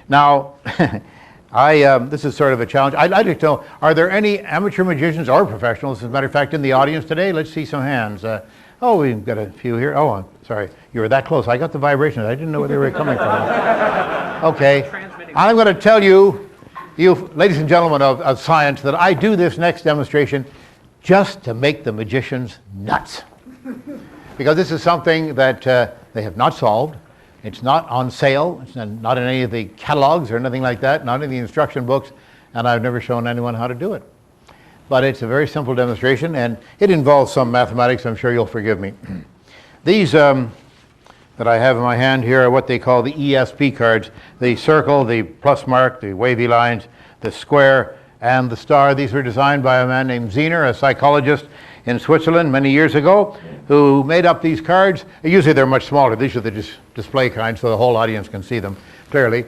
Now, this is sort of a challenge. I'd like to know, are there any amateur magicians or professionals, as a matter of fact, in the audience today? Let's see some hands. Oh, we've got a few here. Oh, I'm sorry. You were that close. I got the vibrations. I didn't know where they were coming from. Okay. I'm going to tell you, ladies and gentlemen of science, that I do this next demonstration just to make the magicians nuts. Because this is something that they have not solved. It's not on sale. It's not in any of the catalogs or anything like that, not in the instruction books, and I've never shown anyone how to do it. But it's a very simple demonstration, and it involves some mathematics. I'm sure you'll forgive me. These that I have in my hand here are what they call the ESP cards. The circle, the plus mark, the wavy lines, the square, and the star. These were designed by a man named Zener, a psychologist in Switzerland many years ago, who made up these cards. Usually they're much smaller. These are the display kinds so the whole audience can see them clearly.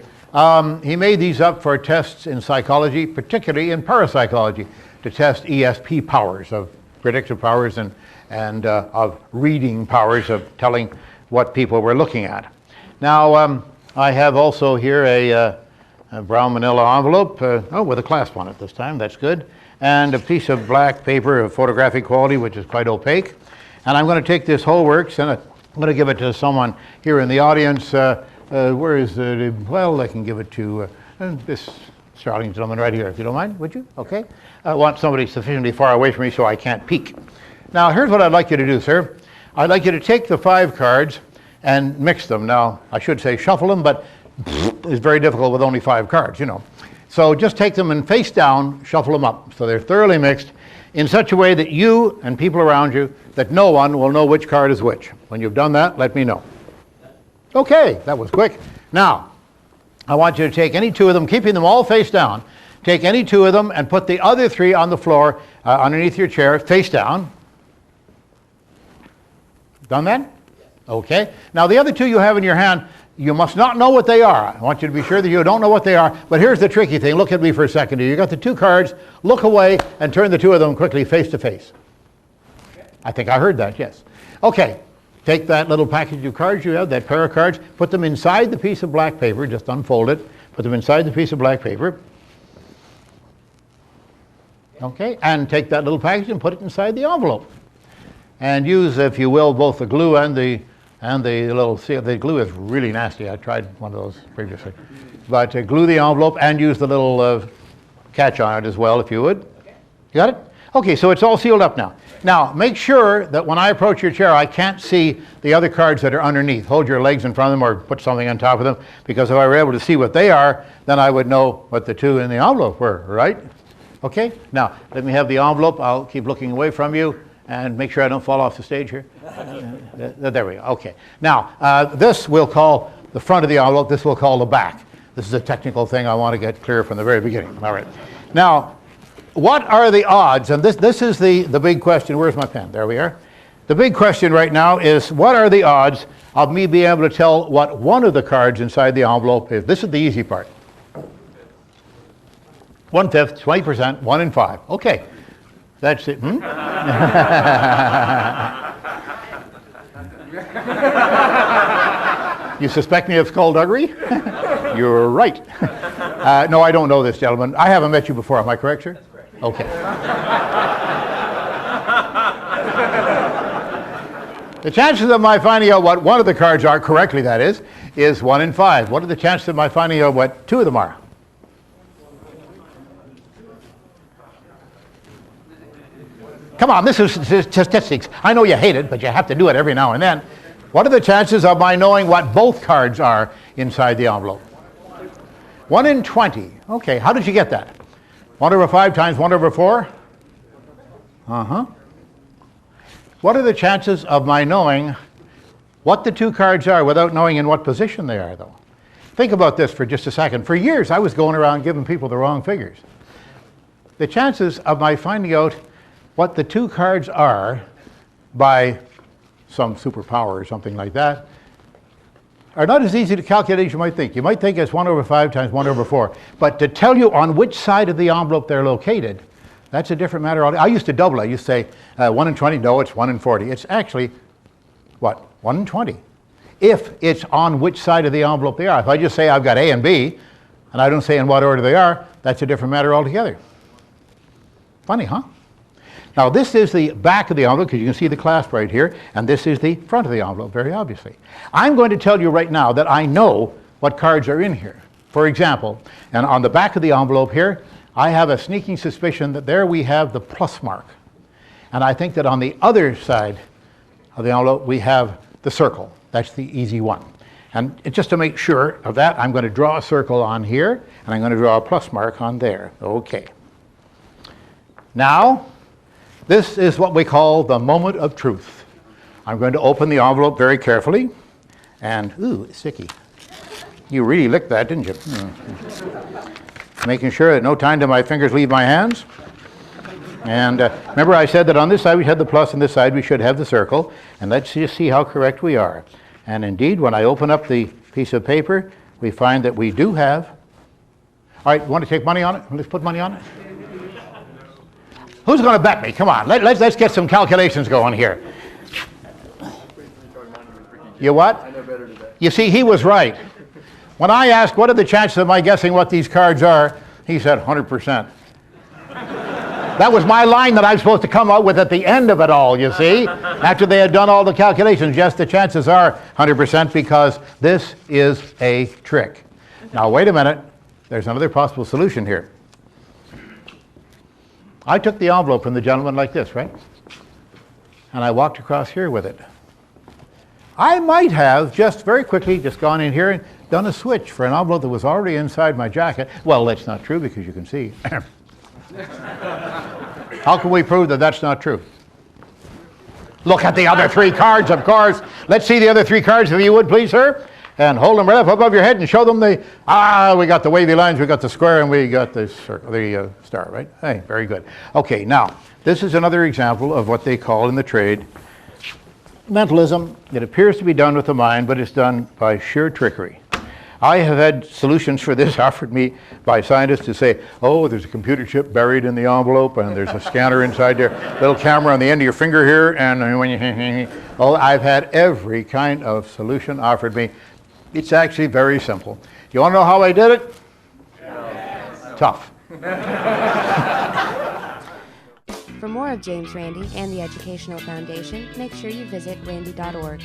He made these up for tests in psychology, particularly in parapsychology, to test ESP powers, of predictive powers and of reading powers, of telling what people were looking at. Now, I have also here a brown manila envelope, with a clasp on it this time. That's good. And a piece of black paper of photographic quality, which is quite opaque. And I'm going to take this whole works and I'm going to give it to someone here in the audience. Where is it? Well, I can give it to this starting gentleman right here, if you don't mind, would you? Okay. I want somebody sufficiently far away from me so I can't peek. Now, here's what I'd like you to do, sir. I'd like you to take the 5 cards and mix them. Now, I should say shuffle them, but it's very difficult with only 5 cards, you know. So just take them and face down, shuffle them up. So they're thoroughly mixed in such a way that you and people around you, that no one will know which card is which. When you've done that, let me know. Okay, that was quick. Now, I want you to take any 2 of them, keeping them all face down. Take any 2 of them and put the other 3 on the floor underneath your chair, face down. Done that? Okay. Now, the other 2 you have in your hand, you must not know what they are. I want you to be sure that you don't know what they are. But here's the tricky thing. Look at me for a second here. You got the 2 cards. Look away and turn the 2 of them quickly face to face. I think I heard that, yes. Okay. Take that little package of cards you have, that pair of cards, put them inside the piece of black paper. Just unfold it. Put them inside the piece of black paper. Okay. And take that little package and put it inside the envelope. And use, if you will, both the glue and the little seal. The glue is really nasty. I tried one of those previously. But glue the envelope and use the little catch on it as well, if you would. Okay. You got it? Okay, so it's all sealed up now. Now, make sure that when I approach your chair, I can't see the other cards that are underneath. Hold your legs in front of them or put something on top of them, because if I were able to see what they are, then I would know what the 2 in the envelope were, right? Okay? Now, let me have the envelope. I'll keep looking away from you. And make sure I don't fall off the stage here. There we go. Okay. Now, this we'll call the front of the envelope. This we'll call the back. This is a technical thing I want to get clear from the very beginning. All right. Now, what are the odds? And this is the big question. Where's my pen? There we are. The big question right now is, what are the odds of me being able to tell what one of the cards inside the envelope is? This is the easy part. 1/5, 20%, 1 in 5. Okay. That's it. You suspect me of skullduggery? You're right. No, I don't know this gentleman. I haven't met you before. Am I correct, sir? That's correct. Okay. The chances of my finding out what one of the cards are correctly, that is 1 in 5. What are the chances of my finding out what 2 of them are? Come on, this is statistics. I know you hate it, but you have to do it every now and then. What are the chances of my knowing what both cards are inside the envelope? 1 in 20. Okay, how did you get that? 1/5 times 1/4? Uh-huh. What are the chances of my knowing what the 2 cards are without knowing in what position they are, though? Think about this for just a second. For years, I was going around giving people the wrong figures. The chances of my finding out what the 2 cards are by some superpower or something like that are not as easy to calculate as you might think. You might think it's 1/5 times 1/4. But to tell you on which side of the envelope they're located, that's a different matter. I used to double it. I used to say 1 in 20. No, it's 1 in 40. It's actually, what, 1 in 20. if it's on which side of the envelope they are. If I just say I've got A and B, and I don't say in what order they are, that's a different matter altogether. Funny, huh? Now this is the back of the envelope, because you can see the clasp right here, and this is the front of the envelope, very obviously. I'm going to tell you right now that I know what cards are in here. For example, and on the back of the envelope here, I have a sneaking suspicion that there we have the plus mark. And I think that on the other side of the envelope we have the circle. That's the easy one. And just to make sure of that, I'm going to draw a circle on here, and I'm going to draw a plus mark on there. Okay. Now, this is what we call the moment of truth. I'm going to open the envelope very carefully, and, ooh, it's sticky. You really licked that, didn't you? Making sure that no time till my fingers leave my hands. And remember I said that on this side we had the plus, and this side we should have the circle. And let's just see how correct we are. And indeed, when I open up the piece of paper, we find that we do have. All right, want to take money on it? Let's put money on it. Who's going to bet me? Come on, let's get some calculations going here. You what? You see, he was right. When I asked, what are the chances of my guessing what these cards are, he said 100%. That was my line that I'm supposed to come out with at the end of it all, you see, after they had done all the calculations. Yes, the chances are 100% because this is a trick. Now, wait a minute. There's another possible solution here. I took the envelope from the gentleman like this, right? And I walked across here with it. I might have just very quickly just gone in here and done a switch for an envelope that was already inside my jacket. Well, that's not true because you can see. How can we prove that that's not true? Look at the other three cards, of course. Let's see the other three cards, if you would, please, sir. And hold them right up above your head and show them the, we got the wavy lines, we got the square, and we got the circle, the star, right? Hey, very good. Okay, now, this is another example of what they call in the trade mentalism. It appears to be done with the mind, but it's done by sheer trickery. I have had solutions for this offered me by scientists to say, oh, there's a computer chip buried in the envelope, and there's a scanner inside there, little camera on the end of your finger here, and when you, oh, I've had every kind of solution offered me. It's actually very simple. You want to know how I did it? No. Tough. For more of James Randi and the Educational Foundation, make sure you visit randi.org.